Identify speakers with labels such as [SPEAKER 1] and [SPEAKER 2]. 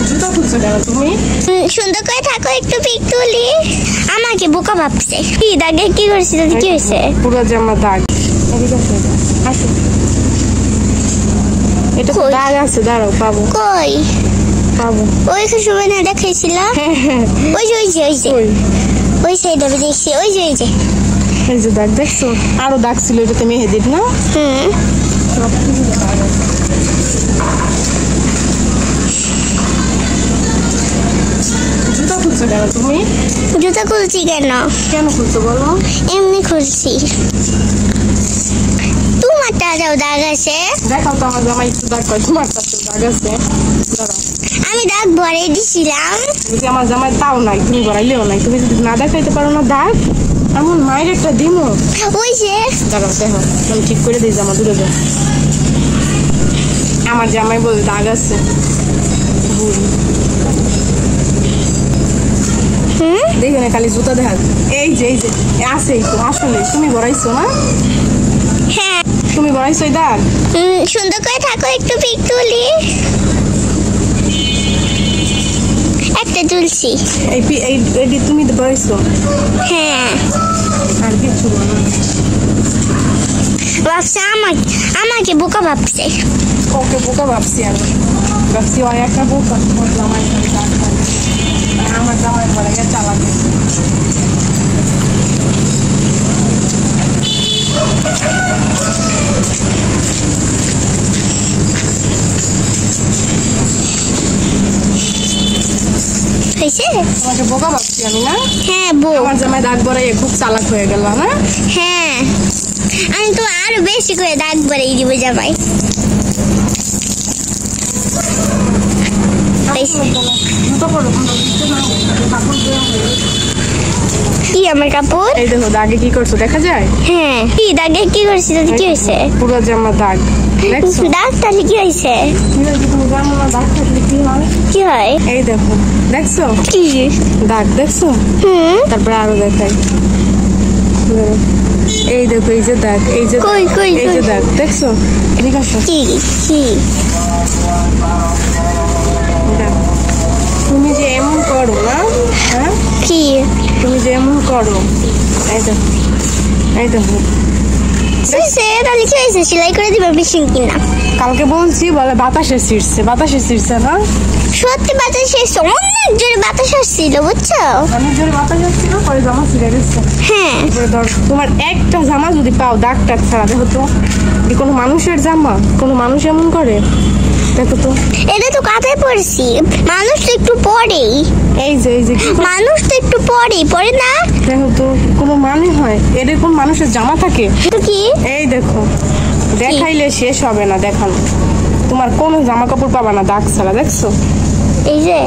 [SPEAKER 1] জুতা খুলছো কেন তুমি?
[SPEAKER 2] সুন্দর করে থাকো, একটু পিক তুলি। আমাকে বোকা ভাবছে। কি দাগে কি করছিস? কি হয়েছে?
[SPEAKER 1] পুরো জামা দাগ। এটা দাগ আছে, দাঁড়াও পাবো।
[SPEAKER 2] কই
[SPEAKER 1] পাবো
[SPEAKER 2] ওই সময় না দেখাইছিল? ওই যে ওই যে ওই যে ওই সাইডে আমি দেখছি। ওই যে ওই যে
[SPEAKER 1] এই যে দাগ দেখছো? আরো দাগ ছিল, এটাতে মেহেদির না? জুতা খুলছো কেন তুমি?
[SPEAKER 2] জুতা খুলছি কেন?
[SPEAKER 1] কেন খুলছো বলো?
[SPEAKER 2] এমনি খুলছি। তোমারটা যাও দাগ আছে।
[SPEAKER 1] দেখাও তো আমার জামাই একটু দাগ করে। তোমারটা তো দাগ আছে, দাঁড়াও।
[SPEAKER 2] আমি দাগ ভরে দিছিলাম।
[SPEAKER 1] যদি আমার জামাই তাও নাই, তুমি ভরাইলেও নাই। তুমি যদি না দেখাইতে পারো না দাগ, এমন মায়ের একটা দিমো।
[SPEAKER 2] ওই যে
[SPEAKER 1] দাঁড়াও দেখো, আমি ঠিক করে দিই জামা দূরে যাও। আমার জামাই বলে দাগ আছে। দেখবে না খালি জুতা দেখা। এই যে এই যে আছে তো, আসলে তুমি ভরাইছো না?
[SPEAKER 2] হ্যাঁ,
[SPEAKER 1] তুমি ভরাইছো এই দাগ।
[SPEAKER 2] সুন্দর করে থাকো, একটু পিক তুলি। একটা তুলছি।
[SPEAKER 1] এই তুমি ভরাইছো?
[SPEAKER 2] হ্যাঁ।
[SPEAKER 1] আর কিছু বলো?
[SPEAKER 2] ভাবছে আমাকে বোকা ভাবছে।
[SPEAKER 1] ওকে বোকা ভাবছি আমি। ভাবছি ওই একটা বোকা, জামাই আমার জামাই ভরাইয়া চালাবে। তোমাকে বোকা ভাবছি আমি না?
[SPEAKER 2] হ্যাঁ
[SPEAKER 1] আমার জামাই দাগ ভরাইয়া খুব চালাক হয়ে গেল না?
[SPEAKER 2] হ্যাঁ, আমি তো আরো বেশি করে দাগ ভরাই দিব জামাই। কি আমার কাপড়?
[SPEAKER 1] এই দেখো দাগে কি করছো, দেখা যায়?
[SPEAKER 2] হ্যাঁ, কি দাগে কি করছিস? কি হয়েছে?
[SPEAKER 1] পুরো জামা দাগ দেখছো?
[SPEAKER 2] দাগ তাহলে কি হয়েছে?
[SPEAKER 1] তুমি জানো না দাগ থাকলে কি হয়?
[SPEAKER 2] কি হয়?
[SPEAKER 1] এই দেখো, দেখছো
[SPEAKER 2] কি
[SPEAKER 1] দাগ? দেখছো? তারপরে আরো দেখাই। এই দেখো, এই যে দাগ, এই যে এই যে দাগ দেখছো? ঠিক আছে।
[SPEAKER 2] কি কি
[SPEAKER 1] তুমি যে এমন করো না, হ্যাঁ
[SPEAKER 2] কি
[SPEAKER 1] তুমি যে এমন করো। এই দেখো, এই দেখো
[SPEAKER 2] তাহলে কি হয়েছে? সেলাই করে দিবে মেশিন কিনা?
[SPEAKER 1] কালকে বলছি বলে বাতাসে ছিড়ছে না?
[SPEAKER 2] সত্যি বাতাস এসছে, অনেক জোরে বাতাস আসছিল, বুঝছো?
[SPEAKER 1] অনেক জোরে বাতাস আসছিল, পরে জামা ছিঁড়ে গেছে।
[SPEAKER 2] হ্যাঁ,
[SPEAKER 1] ধর তোমার একটা জামা যদি পাও দাগ টাগ ছাড়া, দেখো তো কোনো মানুষের জামা, কোনো মানুষ এমন করে? দেখো তো,
[SPEAKER 2] এটা তো কাঁথায় পড়ছি। মানুষ তো একটু পরেই,
[SPEAKER 1] এই যে
[SPEAKER 2] মানুষ তো একটু পরেই পরে না।
[SPEAKER 1] দেখো তো কোনো মানে হয় এরকম মানুষের জামা থাকে?
[SPEAKER 2] তো কি?
[SPEAKER 1] এই দেখো, দেখাইলে শেষ হবে না দেখানো। তোমার কোনো জামা কাপড় পাবা না দাগ ছাড়া, দেখছো?
[SPEAKER 2] এই যে